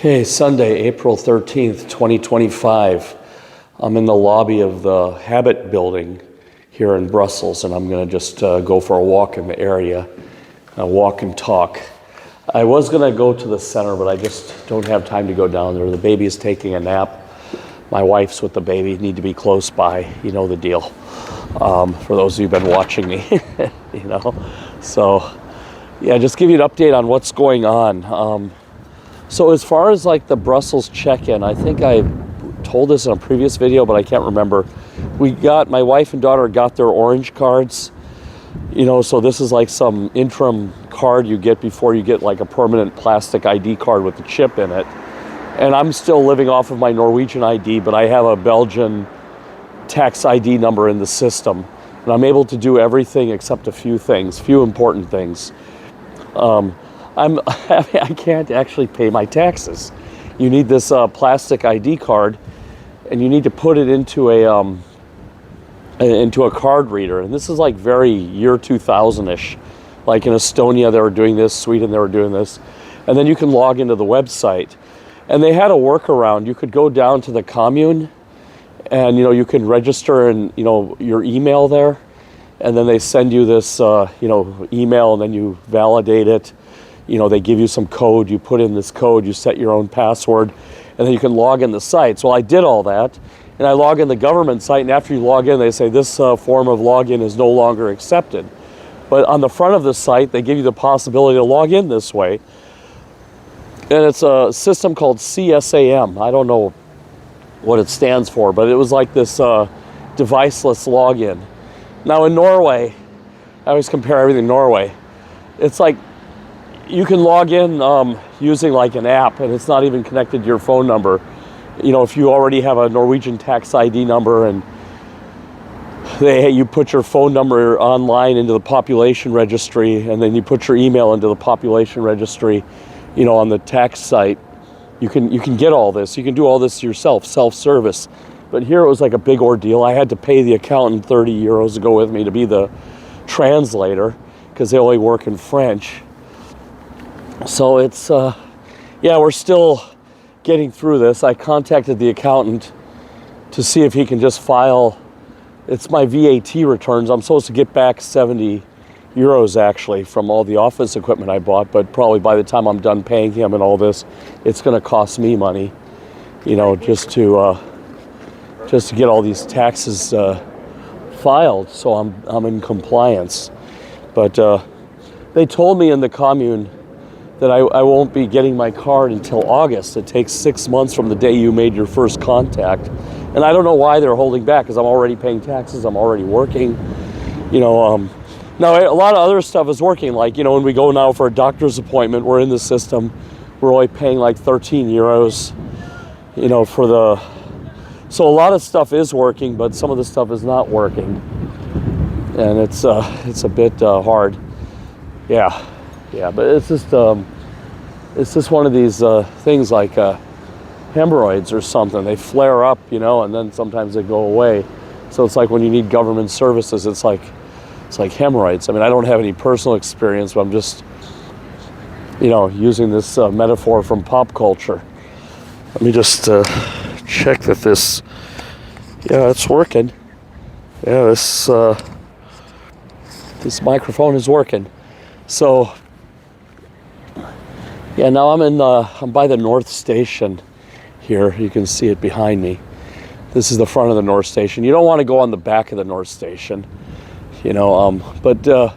Okay, Sunday, April 13th, 2025. I'm in the lobby of the Habit building here in Brussels, and I'm going to just go for a walk in the area, walk and talk. I was going to go to the center, but I just don't have time to go down there. The baby is taking a nap. My wife's with the baby, need to be close by. You know the deal. For those of you who've been watching me, So, yeah, just give you an update on what's going on. So as far as like the Brussels check-in, I think I told this in a previous video, but I can't remember. My wife and daughter got their orange cards, so this is like some interim card you get before you get like a permanent plastic ID card with the chip in it. And I'm still living off of my Norwegian ID, but I have a Belgian tax ID number in the system. And I'm able to do everything except a few important things. I can't actually pay my taxes. You need this plastic ID card, and you need to put it into a card reader. And this is like very year 2000-ish. Like in Estonia, they were doing this. Sweden, they were doing this. And then you can log into the website. And they had a workaround. You could go down to the commune, and you can register and your email there, and then they send you this email, and then you validate it. They give you some code, you put in this code, you set your own password, and then you can log in the site. So I did all that, and I log in the government site, and after you log in, they say this form of login is no longer accepted. But on the front of the site, they give you the possibility to log in this way. And it's a system called CSAM. I don't know what it stands for, but it was like this deviceless login. Now in Norway, I always compare everything to Norway. It's like, you can log in using like an app, and it's not even connected to your phone number. If you already have a Norwegian tax ID number, and you put your phone number online into the population registry, and then you put your email into the population registry, on the tax site, you can get all this. You can do all this yourself, self-service. But here it was like a big ordeal. I had to pay the accountant 30 euros to go with me to be the translator, because they only work in French. So it's, we're still getting through this. I contacted the accountant to see if he can just file, it's my VAT returns. I'm supposed to get back 70 euros actually from all the office equipment I bought, but probably by the time I'm done paying him and all this, it's going to cost me money, just to get all these taxes filed, so I'm in compliance. But they told me in the commune that I won't be getting my card until August. It takes 6 months from the day you made your first contact. And I don't know why they're holding back, because I'm already paying taxes, I'm already working. Now a lot of other stuff is working, like, when we go now for a doctor's appointment, we're in the system, we're only paying like 13 euros, so a lot of stuff is working, but some of the stuff is not working. And it's a bit hard. Yeah, but it's just one of these things like hemorrhoids or something. They flare up, and then sometimes they go away. So it's like when you need government services, it's like hemorrhoids. I mean, I don't have any personal experience, but I'm just, using this metaphor from pop culture. Let me just check that this, it's working. Yeah, this microphone is working. So, yeah, now I'm by the North Station here. You can see it behind me. This is the front of the North Station. You don't want to go on the back of the North Station, but the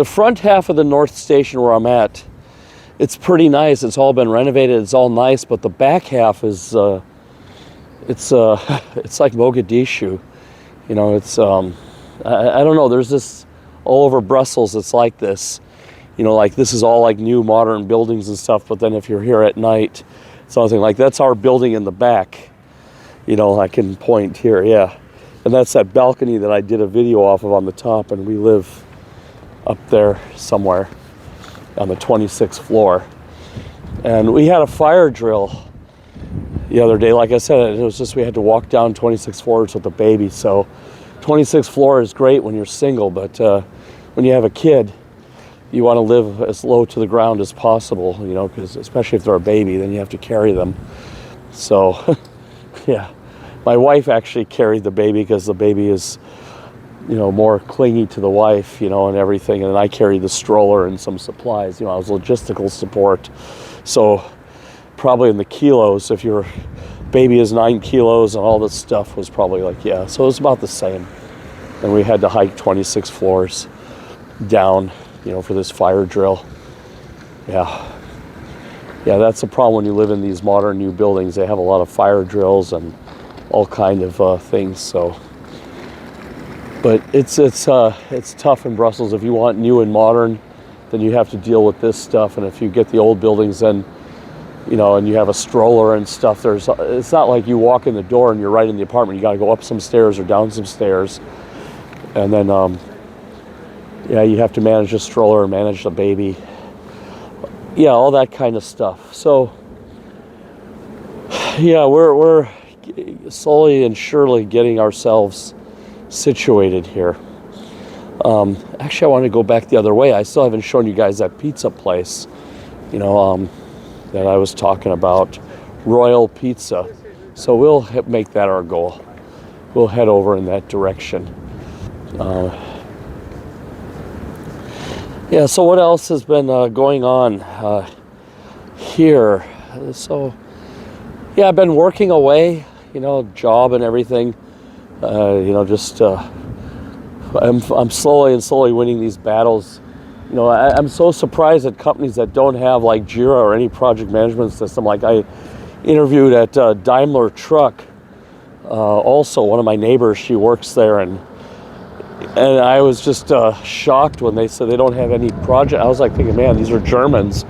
front half of the North Station where I'm at, it's pretty nice. It's all been renovated. It's all nice, but the back half is, it's like Mogadishu. It's, I don't know, there's this, all over Brussels, it's like this. Like this is all like new modern buildings and stuff, but then if you're here at night, something like that's our building in the back. I can point here, yeah. And that's that balcony that I did a video off of on the top, and we live up there somewhere on the 26th floor. And we had a fire drill the other day. Like I said, it was just we had to walk down 26 floors with the baby. So 26th floor is great when you're single, but when you have a kid, you want to live as low to the ground as possible, you know, because especially if they're a baby, then you have to carry them. So, yeah, my wife actually carried the baby because the baby is, you know, more clingy to the wife, you know, and everything. And I carried the stroller and some supplies, you know, I was logistical support. So probably in the kilos, if your baby is 9 kilos and all this stuff was probably like, yeah, so it was about the same. And we had to hike 26 floors down, you know, for this fire drill. Yeah, that's the problem when you live in these modern new buildings. They have a lot of fire drills and all kind of things. So, but it's tough in Brussels. If you want new and modern, then you have to deal with this stuff. And if you get the old buildings, then, you know, and you have a stroller and stuff, it's not like you walk in the door and you're right in the apartment. You got to go up some stairs or down some stairs, and then yeah, you have to manage a stroller and manage the baby. Yeah, all that kind of stuff. So, yeah, we're slowly and surely getting ourselves situated here. Actually, I want to go back the other way. I still haven't shown you guys that pizza place, you know, that I was talking about, Royal Pizza. So we'll make that our goal. We'll head over in that direction. Yeah, so what else has been going on here? So, yeah, I've been working away, you know, job and everything. You know, just I'm slowly winning these battles. You know, I'm so surprised at companies that don't have like Jira or any project management system. Like I interviewed at Daimler Truck. Also, one of my neighbors, she works there, and I was just shocked when they said they don't have any project. I was like thinking, man, these are Germans.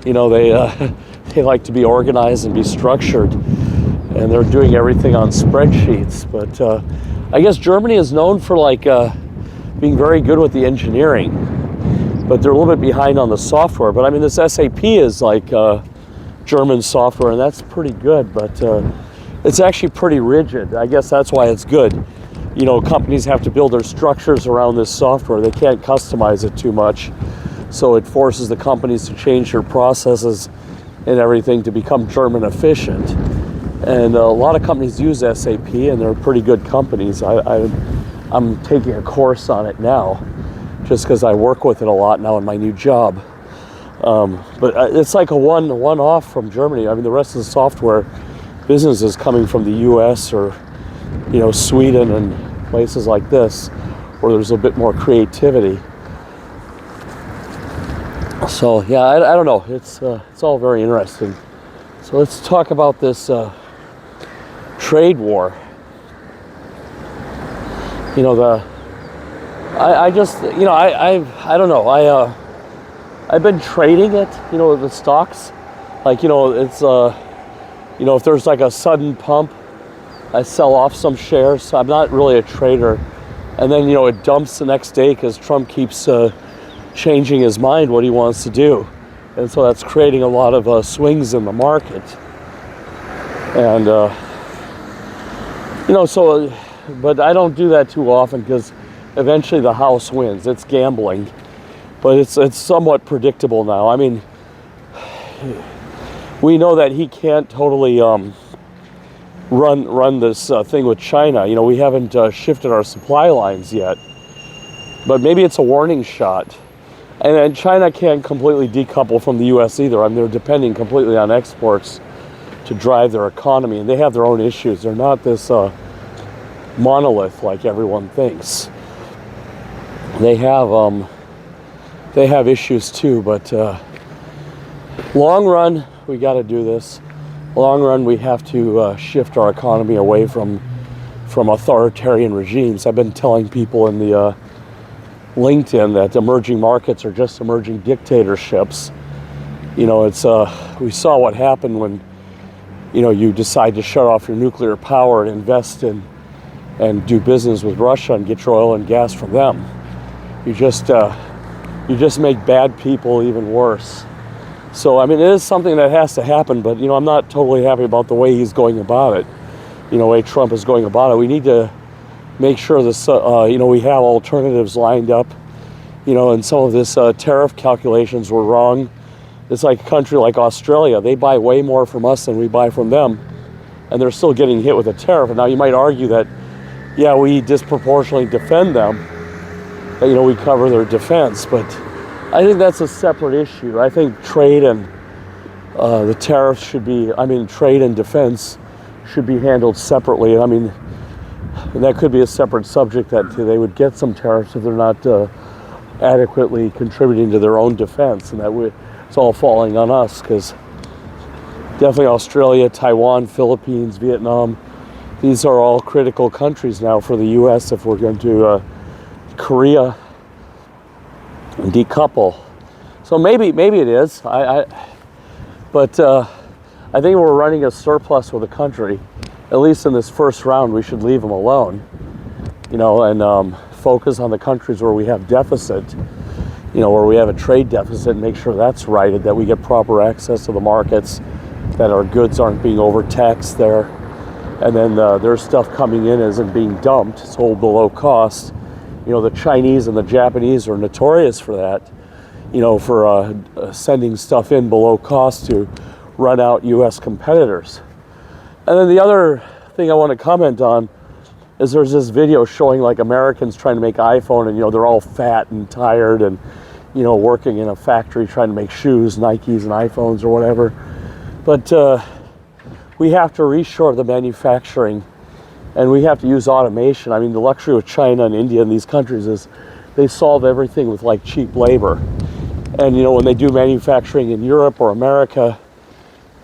You know, they like to be organized and be structured, and they're doing everything on spreadsheets. But I guess Germany is known for like being very good with the engineering, but they're a little bit behind on the software. But I mean, this SAP is like German software, and that's pretty good, but it's actually pretty rigid. I guess that's why it's good. You know, companies have to build their structures around this software. They can't customize it too much. So it forces the companies to change their processes and everything to become German efficient. And a lot of companies use SAP, and they're pretty good companies. I'm taking a course on it now, just because I work with it a lot now in my new job. But it's like a one-off from Germany. I mean, the rest of the software business is coming from the US or, you know, Sweden and places like this, where there's a bit more creativity. So yeah, I don't know. It's all very interesting. So let's talk about this trade war. You know, I just, you know, I don't know. I've been trading it, you know, the stocks. Like, you know, it's you know, if there's like a sudden pump, I sell off some shares. So I'm not really a trader. And then, you know, it dumps the next day because Trump keeps changing his mind what he wants to do. And so that's creating a lot of swings in the market. And, you know, so, but I don't do that too often because eventually the house wins. It's gambling. But it's somewhat predictable now. I mean, we know that he can't totally run this thing with China. You know, we haven't shifted our supply lines yet, but maybe it's a warning shot. And China can't completely decouple from the U.S. either. I mean, they're depending completely on exports to drive their economy, and they have their own issues. They're not this monolith like everyone thinks. They have issues too, but long run, we got to do this. Long run, we have to shift our economy away from authoritarian regimes. I've been telling people in the LinkedIn that emerging markets are just emerging dictatorships. You know, it's we saw what happened when, you know, you decide to shut off your nuclear power and invest in and do business with Russia and get your oil and gas from them. You just make bad people even worse. So, I mean, it is something that has to happen, but, you know, I'm not totally happy about the way he's going about it, you know, the way Trump is going about it. We need to make sure this, you know, we have alternatives lined up and some of this tariff calculations were wrong. It's like a country like Australia. They buy way more from us than we buy from them, and they're still getting hit with a tariff. And now you might argue that, yeah, we disproportionately defend them, that, we cover their defense. But I think that's a separate issue. I think trade and the tariffs trade and defense should be handled separately. And that could be a separate subject, that they would get some tariffs if they're not adequately contributing to their own defense, and it's all falling on us, because definitely Australia, Taiwan, Philippines, Vietnam, these are all critical countries now for the U.S. if we're going to Korea and decouple. So maybe it is. But I think we're running a surplus with the country. At least in this first round, we should leave them alone, and focus on the countries where we have deficit, where we have a trade deficit, and make sure that's righted, that we get proper access to the markets, that our goods aren't being overtaxed there, and then their stuff coming in isn't being dumped, sold below cost. The Chinese and the Japanese are notorious for that, for sending stuff in below cost to run out U.S. competitors. And then the other thing I want to comment on is there's this video showing like Americans trying to make iPhone, and they're all fat and tired, and working in a factory trying to make shoes, Nikes and iPhones or whatever. But we have to reshore the manufacturing, and we have to use automation. The luxury with China and India and these countries is they solve everything with like cheap labor. And when they do manufacturing in Europe or America,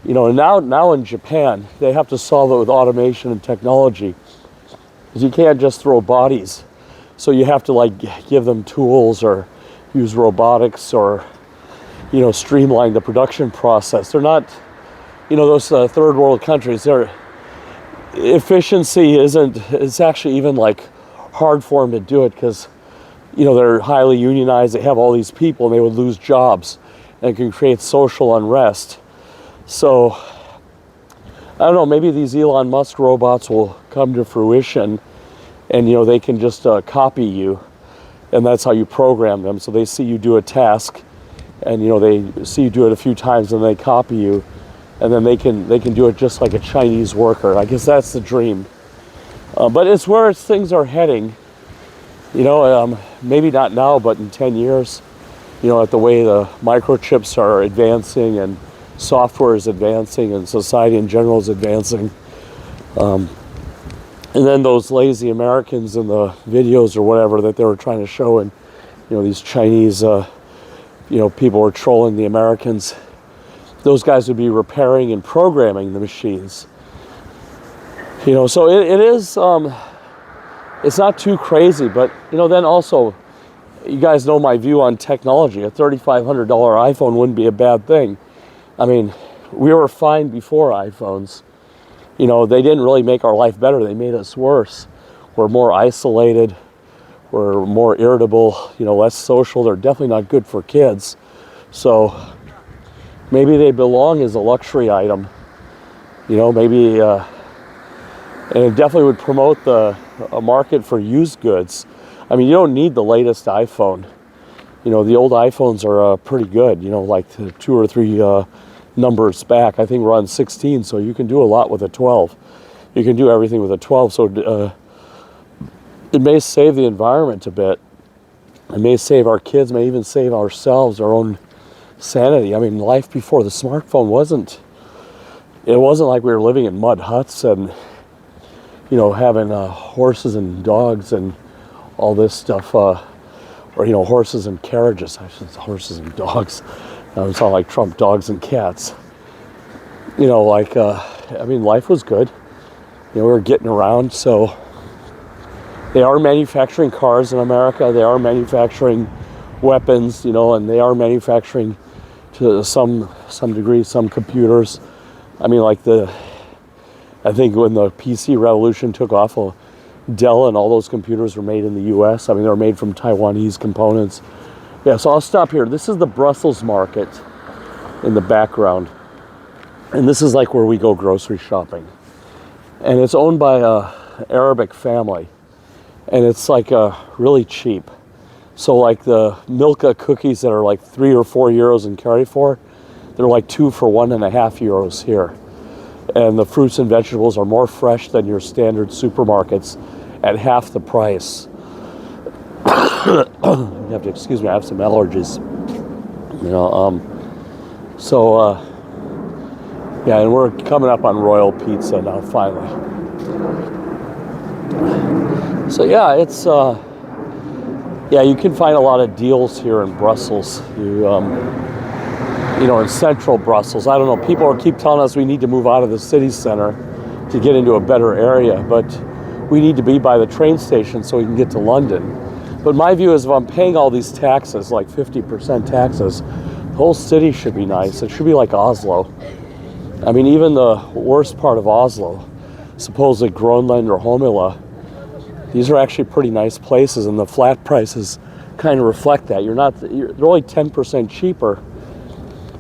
and now in Japan, they have to solve it with automation and technology. Because you can't just throw bodies. So you have to like give them tools or use robotics or, streamline the production process. They're not, those third world countries, their efficiency it's actually even like hard for them to do it, because, they're highly unionized. They have all these people, and they would lose jobs, and it can create social unrest. So, I don't know, maybe these Elon Musk robots will come to fruition, and, they can just copy you, and that's how you program them. So they see you do a task, and, they see you do it a few times, and they copy you, and then they can do it just like a Chinese worker. I guess that's the dream. But it's where things are heading, maybe not now, but in 10 years, at the way the microchips are advancing, and software is advancing, and society in general is advancing. And then those lazy Americans in the videos or whatever that they were trying to show, and these Chinese people were trolling the Americans. Those guys would be repairing and programming the machines. So it is it's not too crazy, but then also, you guys know my view on technology. A $3,500 iPhone wouldn't be a bad thing. We were fine before iPhones. They didn't really make our life better. They made us worse. We're more isolated. We're more irritable, less social. They're definitely not good for kids. So maybe they belong as a luxury item. Maybe, and it definitely would promote a market for used goods. You don't need the latest iPhone. The old iPhones are pretty good, like the 2 or 3 numbers back. I think we're on 16, so you can do a lot with a 12. You can do everything with a 12, so it may save the environment a bit. It may save our kids, may even save ourselves, our own sanity. Life before the smartphone wasn't like we were living in mud huts and, having horses and dogs and all this stuff, or, horses and carriages. I should say horses and dogs. It's all like Trump, dogs and cats. Life was good. We were getting around, so they are manufacturing cars in America. They are manufacturing weapons, and they are manufacturing to some degree some computers. I think when the PC revolution took off, Dell and all those computers were made in the U.S. They were made from Taiwanese components. Yeah, so I'll stop here. This is the Brussels market in the background. And this is like where we go grocery shopping. And it's owned by a Arabic family. And it's like really cheap. So like the Milka cookies that are like €3 or €4 in Carrefour, they're like 2 for €1.50 here. And the fruits and vegetables are more fresh than your standard supermarkets at half the price. You have to excuse me, I have some allergies. Yeah, and we're coming up on Royal Pizza now, finally. So yeah, it's yeah, you can find a lot of deals here in Brussels. In central Brussels. I don't know, people keep telling us we need to move out of the city center to get into a better area, but we need to be by the train station so we can get to London. But my view is if I'm paying all these taxes, like 50% taxes, the whole city should be nice. It should be like Oslo. I mean, even the worst part of Oslo, supposedly Groenland or Homila, these are actually pretty nice places, and the flat prices kind of reflect that. They're only 10% cheaper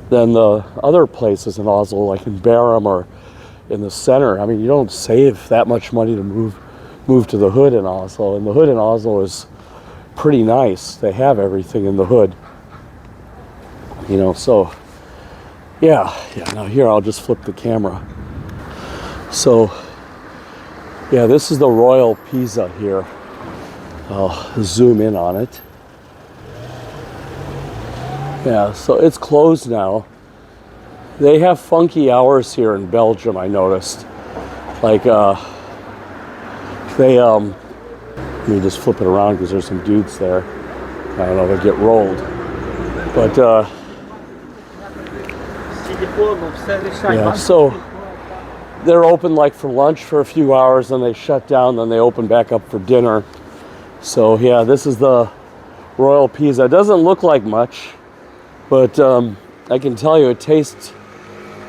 than the other places in Oslo, like in Bærum or in the center. I mean, you don't save that much money to move to the hood in Oslo, and the hood in Oslo is pretty nice. They have everything in the hood, so yeah. Now here, I'll just flip the camera. So yeah, this is the Royal Pizza here. I'll zoom in on it. Yeah, so it's closed now. They have funky hours here in Belgium, I noticed. Like, let me just flip it around because there's some dudes there. I don't know if they get rolled. But, yeah, so they're open like for lunch for a few hours, then they shut down, then they open back up for dinner. So yeah, this is the Royal Pizza. It doesn't look like much, but I can tell you it tastes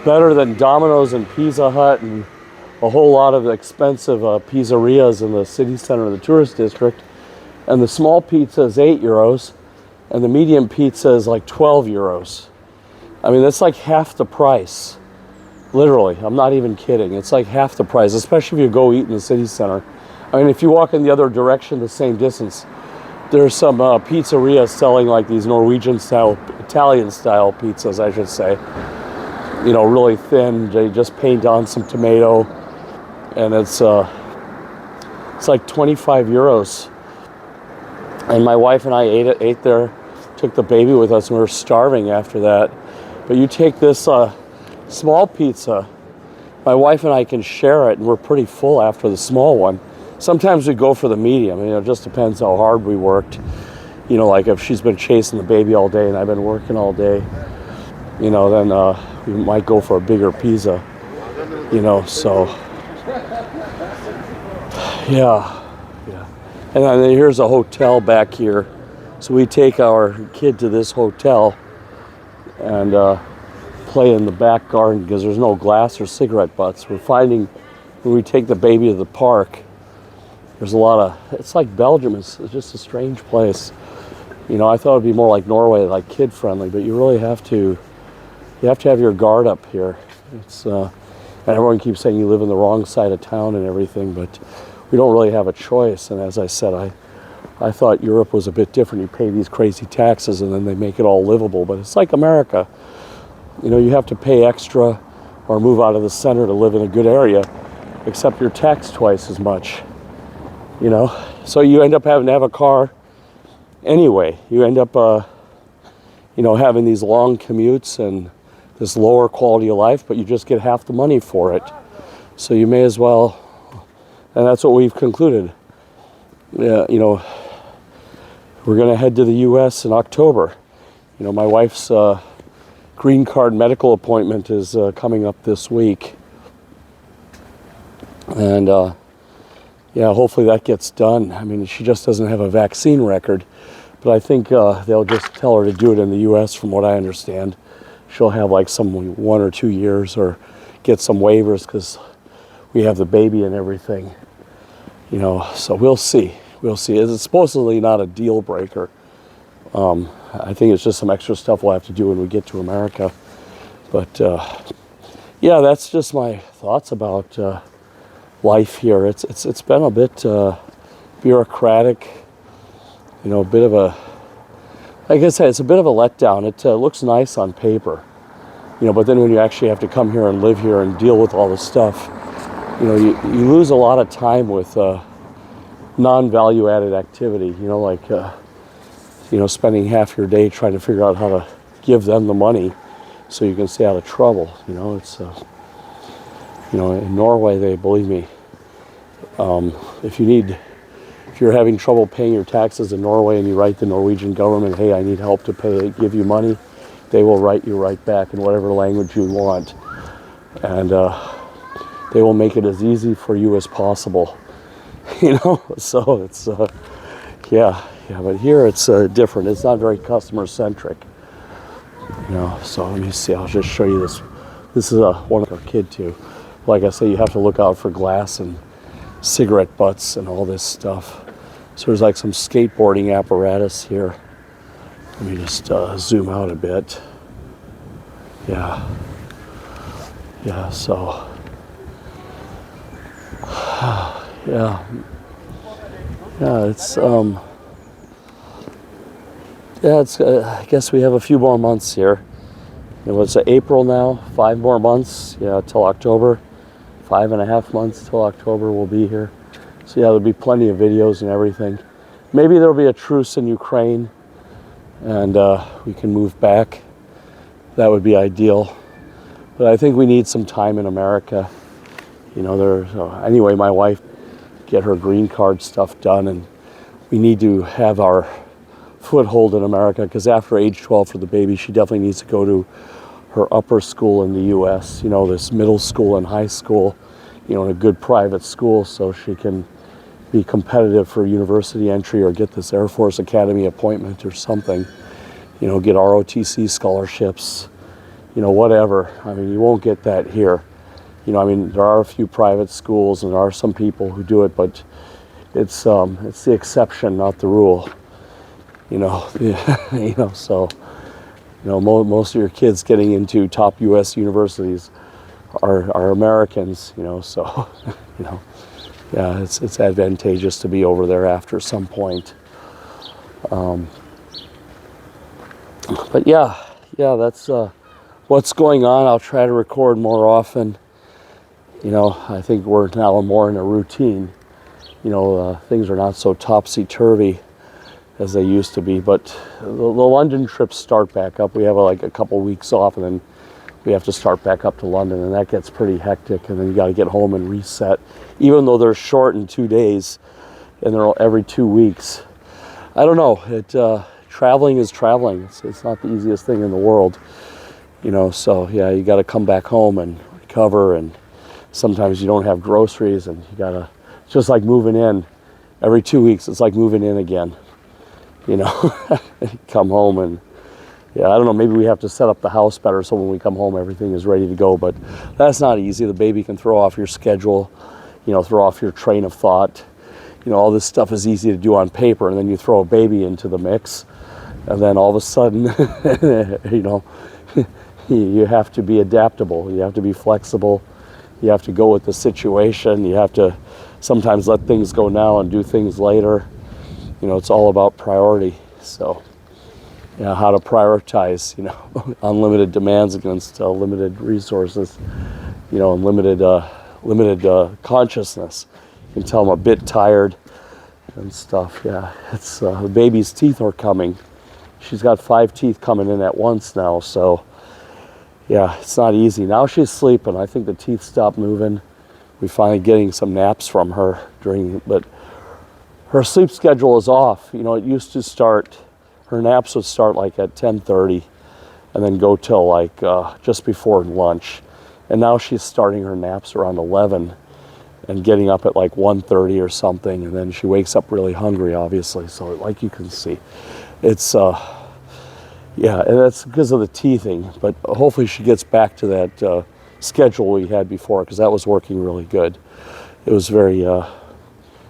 better than Domino's and Pizza Hut and a whole lot of expensive pizzerias in the city center of the tourist district. And the small pizza is €8, and the medium pizza is like €12. I mean, that's like half the price. Literally, I'm not even kidding. It's like half the price, especially if you go eat in the city center. I mean, if you walk in the other direction the same distance, there's some pizzerias selling like these Norwegian-style, Italian-style pizzas, I should say. Really thin. They just paint on some tomato, and it's like €25. And my wife and I ate there, took the baby with us, and we were starving after that. But you take this small pizza, my wife and I can share it, and we're pretty full after the small one. Sometimes we go for the medium. It just depends how hard we worked. Like if she's been chasing the baby all day and I've been working all day, then we might go for a bigger pizza. So yeah. And then here's a hotel back here. So we take our kid to this hotel and play in the back garden because there's no glass or cigarette butts. We're finding when we take the baby to the park, there's a lot of, it's like Belgium. It's just a strange place. I thought it'd be more like Norway, like kid friendly, but you really have to have your guard up here. It's and everyone keeps saying you live in the wrong side of town and everything, but we don't really have a choice. And as I said, I thought Europe was a bit different. You pay these crazy taxes and then they make it all livable, but it's like America. You have to pay extra or move out of the center to live in a good area, except you're taxed twice as much. So you end up having to have a car anyway. You end up having these long commutes and this lower quality of life, but you just get half the money for it. So you may as well, and that's what we've concluded. Yeah, we're going to head to the U.S. in October. My wife's green card medical appointment is coming up this week. And yeah, hopefully that gets done. I mean, she just doesn't have a vaccine record, but I think they'll just tell her to do it in the U.S. from what I understand. She'll have like some 1 or 2 years or get some waivers because we have the baby and everything. So we'll see. It's supposedly not a deal breaker. I think it's just some extra stuff we'll have to do when we get to America. But yeah, that's just my thoughts about life here. It's been a bit bureaucratic, a bit of a like I said, it's a bit of a letdown. It looks nice on paper, but then when you actually have to come here and live here and deal with all the stuff, you lose a lot of time with non-value added activity, like, spending half your day trying to figure out how to give them the money so you can stay out of trouble. It's, in Norway, they, believe me, if you're having trouble paying your taxes in Norway and you write the Norwegian government, hey, I need help to give you money, they will write you right back in whatever language you want. And they will make it as easy for you as possible. So it's, yeah, but here it's different. It's not very customer centric. So let me see, I'll just show you this. This is one of our kid too. Like I say, you have to look out for glass and cigarette butts and all this stuff. So there's like some skateboarding apparatus here. Let me just zoom out a bit. Yeah, so yeah, it's I guess we have a few more months here. It's April now, 5 more months, till October. 5.5 months till October we'll be here. So there'll be plenty of videos and everything. Maybe there'll be a truce in Ukraine and we can move back. That would be ideal. But I think we need some time in America. Anyway, my wife get her green card stuff done, and we need to have our foothold in America, because after age 12 for the baby, she definitely needs to go to her upper school in the U.S., this middle school and high school, in a good private school, so she can be competitive for university entry or get this Air Force Academy appointment or something, get ROTC scholarships, whatever. I mean, you won't get that here. There are a few private schools and there are some people who do it, but it's the exception, not the rule. So, most of your kids getting into top U.S. universities are Americans, so, yeah, it's advantageous to be over there after some point. But yeah, that's what's going on. I'll try to record more often. I think we're now more in a routine. Things are not so topsy-turvy as they used to be, but the London trips start back up. We have a couple weeks off, and then we have to start back up to London, and that gets pretty hectic, and then you got to get home and reset. Even though they're short in 2 days, and they're every 2 weeks. I don't know. Traveling is traveling. It's not the easiest thing in the world, so yeah, you got to come back home and recover, and sometimes you don't have groceries, and you got to, it's just like moving in. Every 2 weeks, it's like moving in again. Come home and, I don't know, maybe we have to set up the house better so when we come home everything is ready to go, but that's not easy. The baby can throw off your schedule, throw off your train of thought. All this stuff is easy to do on paper, and then you throw a baby into the mix, and then all of a sudden, you have to be adaptable, you have to be flexible, you have to go with the situation, you have to sometimes let things go now and do things later. It's all about priority. So, how to prioritize, unlimited demands against limited resources, and limited consciousness. You can tell I'm a bit tired and stuff. Yeah, it's the baby's teeth are coming. She's got 5 teeth coming in at once now. So, yeah, it's not easy. Now she's sleeping. I think the teeth stopped moving. We're finally getting some naps from her but her sleep schedule is off. It used to start, her naps would start like at 10:30 and then go till like just before lunch. And now she's starting her naps around 11 and getting up at like 1:30 or something. And then she wakes up really hungry, obviously. So like you can see, it's, yeah, and that's because of the teething. But hopefully she gets back to that schedule we had before, because that was working really good. It was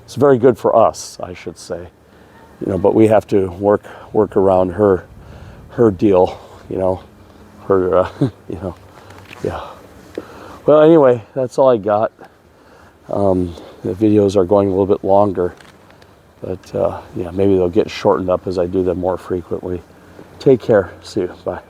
it's very good for us, I should say, but we have to work around her deal, her, yeah. Well, anyway, that's all I got. The videos are going a little bit longer, but yeah, maybe they'll get shortened up as I do them more frequently. Take care. See you. Bye.